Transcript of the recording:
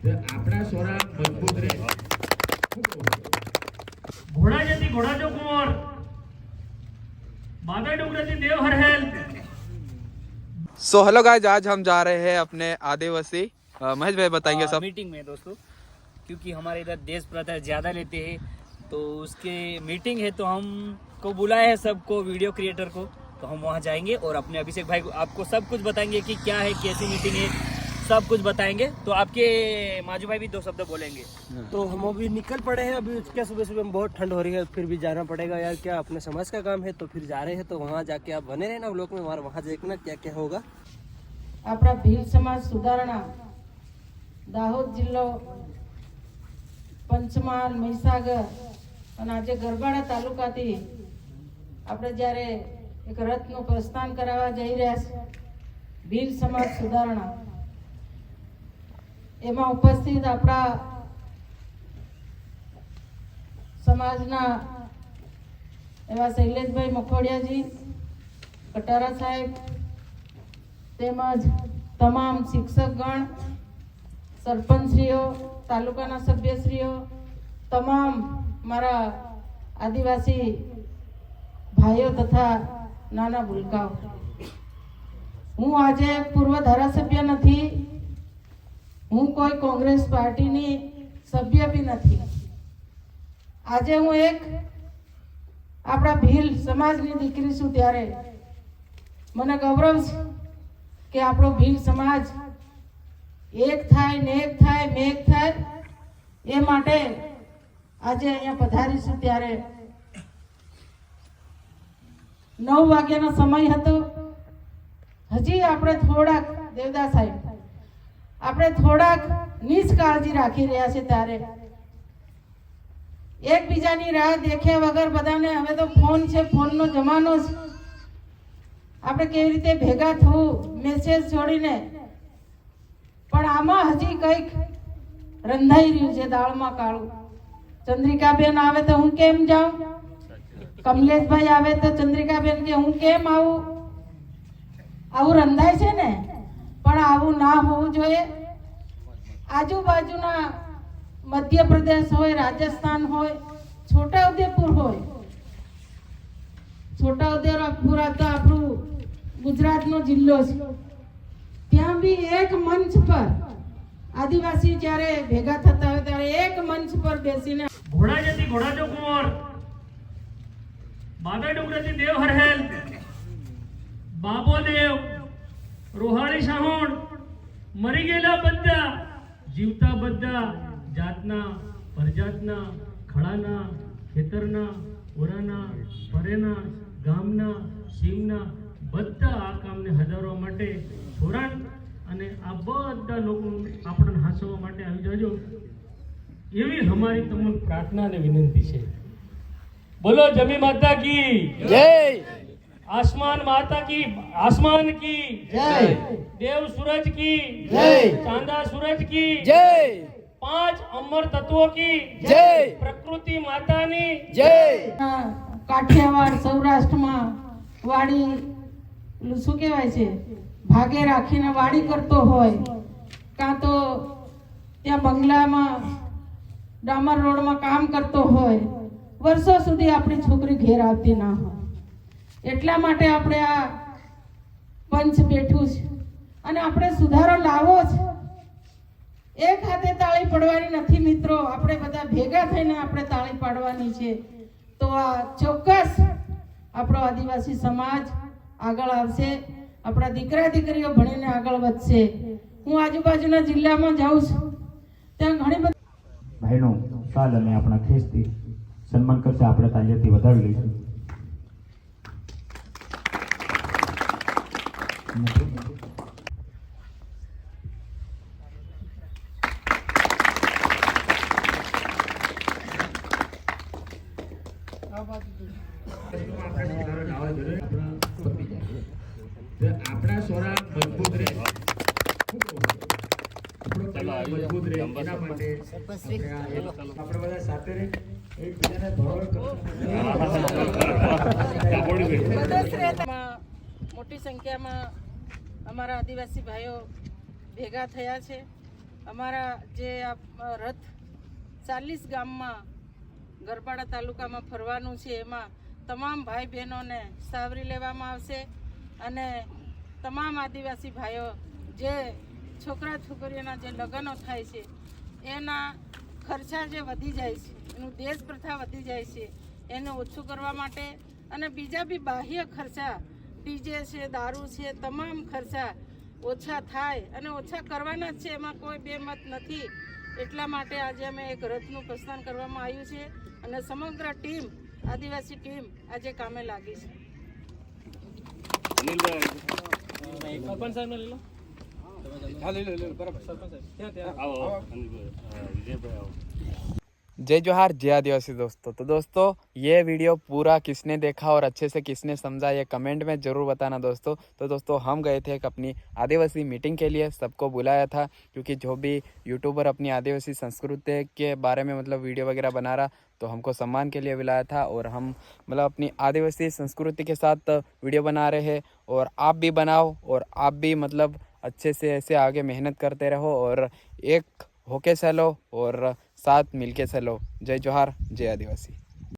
આપણા સોરા મજબૂત રહે. घोड़ा जति घोड़ा जो कुंवर बागा डुंगरती देव हर हेल. सो हेलो गाइस, आज हम जा रहे हैं अपने आदिवासी महेश भाई बताएंगे सब. मीटिंग में दोस्तों, क्योंकि हमारे इधर देश प्रथा ज़्यादा लेते हैं तो उसके मीटिंग है, तो हमको बुलाया है सबको, वीडियो क्रिएटर को. तो हम वहाँ जाएंगे और अपने अभिषेक भाई को आपको सब कुछ बताएंगे कि क्या है, कैसी मीटिंग है, सब कुछ बताएंगे. तो आपके माजू भाई भी दो शब्द बोलेंगे. तो हम अभी निकल पड़े हैं. अभी क्या सुबह सुबह में बहुत ठंड हो रही है, फिर भी जाना पड़ेगा यार. क्या अपने समाज का काम है तो फिर जा रहे हैं. तो वहाँ जाके आप बने रहना व्लॉग में, वहाँ देखना क्या क्या होगा. આપણા ભીલ સમાજ સુધારણા દાહોદ જિલ્લો પંચમહાલ મહીસાગર અને આજે ગરબાડા તાલુકાથી આપણે જ્યારે એક રથનું પ્રસ્થાન કરાવવા જઈ રહ્યા છે, ભીલ સમાજ સુધારણા એમાં ઉપસ્થિત આપણા સમાજના એવા શૈલેષભાઈ મખોડિયાજી, કટારા સાહેબ તેમજ તમામ શિક્ષકગણ, સરપંચશ્રીઓ, તાલુકાના સભ્યશ્રીઓ, તમામ મારા આદિવાસી ભાઈઓ તથા નાના ભૂલકાઓ. હું આજે પૂર્વ ધારાસભ્ય નથી, હું કોઈ કોંગ્રેસ પાર્ટીની સભ્ય બી નથી. આજે હું એક આપણા ભીલ સમાજની દીકરી છું, ત્યારે મને ગૌરવ છે કે આપણો ભીલ સમાજ એક થાય ને એક થાય મેઘ થાય. એ માટે આજે અહીંયા પધારીશું. ત્યારે 9 વાગ્યાનો સમય હતો. હજી આપણે થોડાક દેવદાસ સાહેબ આપણે થોડાક નિષ્કાળજી રાખી રહ્યા છે. ત્યારે એકબીજાની રાહ દેખ્યા વગર બધાને હવે તો ફોન છે, ફોનનો જમાનો છે. આપણે કેવી રીતે ભેગા થવું મેસેજ છોડીને, પણ આમાં હજી કંઈક રંધાઈ રહ્યું છે દાળમાં કાળું. ચંદ્રિકાબેન આવે તો હું કેમ જાઉં, કમલેશભાઈ આવે તો ચંદ્રિકાબેન કે હું કેમ આવું. આવું રંધાય છે ને, પણ આવું ના હોવું જોઈએ. આજુબાજુના મધ્યપ્રદેશ હોય, રાજસ્થાન હોય, છોટાઉદેપુર હોય, છોટાઉદેપુર તો આપણું ગુજરાતનો જિલ્લો છે, ત્યાં બી એક મંચ પર આદિવાસી જ્યારે ભેગા થતા હોય ત્યારે એક મંચ પર બેસીને घोड़ा जति घोड़ा जो कुंवर बागा डुंगरती देव हर हेल. बाबो देव रोहाળી સાહોણ મરી ગયેલા બધા, જીવતા બધા, જાતના પરજાતના, ખળાના, ખેતરના, ઓરાના, પરેના, ગામના, સીમના બધા આ કામને હજારવા માટે ધોરણ અને આ બધા લોકો આપણને હાંસવા માટે આવી જાજો એવી અમારી તમને પ્રાર્થના અને વિનંતી છે. બોલો જમી માતા की जय. आसमान माता की, आसमान की जय. देव सूरज की जय. चांदा सूरज की जय. 5 अमर तत्वों की जय. प्रकृति मातानी जय. કાઠિયાવાડ સૌરાષ્ટ્રમાં વાડી શું કહેવાય છે, ભાગે રાખીને વાડી કરતો હોય, કાં તો ત્યાં બંગલામાં ડામર રોડમાં કામ કરતો હોય, વર્ષો સુધી આપણી છોકરી ઘેર આવતી ના હોય. એટલા માટે આપણે આ પંચ બેઠું છે અને આપણે સુધારો લાવવો છે. એક હાથે તાળી પડવાની નથી મિત્રો, આપણે બધા ભેગા થઈને આપણે તાળી પાડવાની છે. તો આ ચોક્કસ આપણો આદિવાસી સમાજ આગળ આવશે, આપણા દીકરા દીકરીઓ ભણીને આગળ વધશે. હું આજુબાજુના જિલ્લામાં જાઉં છું, ત્યાં ઘણી બધી ભાઈનો સાલ અને આપણા ખેસથી સન્માન કરશે. આપણે તાલિયાથી વધાવી લઈશું. આપણા સોરા મજબૂત રહે, મજબૂત રહે. એના માટે આપણે બધા સાથે રહી એકબીજાને મોટી સંખ્યામાં અમારા આદિવાસી ભાઈઓ ભેગા થયા છે. અમારા જે આ રથ 40 ગામમાં ગરબાડા તાલુકામાં ફરવાનું છે, એમાં તમામ ભાઈ બહેનોને સાવરી લેવામાં આવશે અને તમામ આદિવાસી ભાઈઓ જે છોકરા છોકરીઓના જે લગ્નો થાય છે એના ખર્ચા જે વધી જાય છે, એનું દેશ પ્રથા વધી જાય છે, એને ઓછું કરવા માટે અને બીજા બી બાહ્ય ખર્ચા ડીજે છે, દારૂ છે, તમામ ખર્ચા ઓછા થાય અને ઓછા કરવાના જ છે, એમાં કોઈ બેમત નથી. એટલા માટે આજે અમે એક રથનું પ્રસ્થાન કરવામાં આવ્યું છે અને સમગ્ર ટીમ આદિવાસી ટીમ આજે કામે લાગી છે. जय जोहार, जय आदिवासी दोस्तों। तो दोस्तों ये वीडियो पूरा किसने देखा और अच्छे से किसने समझा ये कमेंट में ज़रूर बताना दोस्तों। तो दोस्तों हम गए थे एक अपनी आदिवासी मीटिंग के लिए, सबको बुलाया था क्योंकि जो भी यूट्यूबर अपनी आदिवासी संस्कृति के बारे में मतलब वीडियो वगैरह बना रहा तो हमको सम्मान के लिए बुलाया था और हम मतलब अपनी आदिवासी संस्कृति के साथ वीडियो बना रहे हैं और आप भी बनाओ और आप भी मतलब अच्छे से ऐसे आगे मेहनत करते रहो और एक होके चलो और साथ मिलके चलो। जय जोहार, जय आदिवासी।